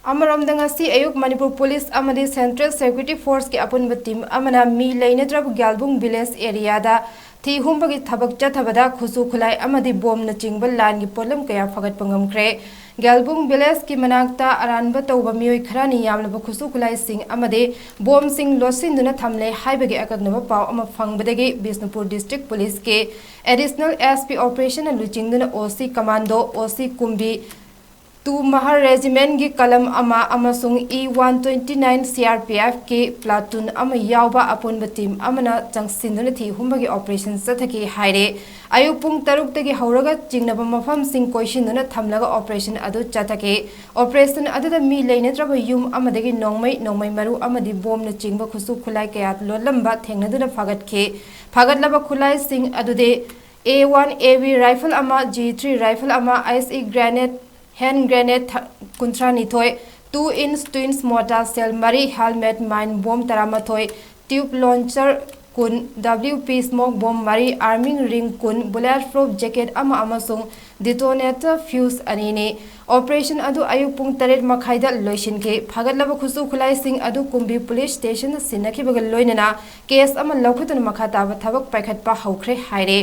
अमरमदंगसी अयुक मणिपुर पुलिस अमदी central security force के अपुनब टीम अमना मी लेनेद्रब ग्यालबुंग विलेज एरिया दा थी हुंबगी थबक चथबदा खुसु खुलाई अमदी बोम न चिंग लान की पोलम कया फगत पंगमख्रे ग्यालबुंग विलेज की मनाक्ता अरानब तौब मियोय खरानी यामलब खुसु खुलाई सिंग अमदे बोम सिंग लोसिंदुना थमले हाइबगे अकगनब पाव अम फंगबदगे बिष्णुपुर डिस्ट्रिक्ट पुलिस के एडिशनल एसपी ऑपरेशन लुचिंगदुना ओसी कमांडो ओसी कुंबी 2 महर रेजिमेंट की कलम E129 CRPF के प्लाटून यावबा अपुनब टीम चंगसिंदुना थी हुंबगी ऑपरेशन चथकी हाइरे अयुक पुंग 6 तगी हौरगा चिंगनब मफम सिंग कोइसिंदुना थमलगा ऑपरेशन अदु चथके ऑपरेशन अदुदा मी लेनेद्रब युम अमदगी नोंमै मरु अमदी बोम न चिंगब खुसु खुलाई कया लोलंबा थेंगनदुना फागतलब खुलाई सिंग अदुदे A1 AV rifle G3 rifle ICE grenade hand grenade 52 2-inch twins mortar cell मरी helmet mine bomb 13 tube launcher कुन WP स्मोक बॉम मरी आर्मिंग रिंग कुन bulletproof jacket detonator fuse अनीने ऑपरेशन अदु अयुक पुंग 8 मखाइदा लोइसिनके फागतलब खुसु खुलाई सिंग अदु कुंबी पुलिस स्टेशन सिनखिबग लोइनना केस लौखतन मखा ताब थबक पाइखतपा हौख्रे हाइरे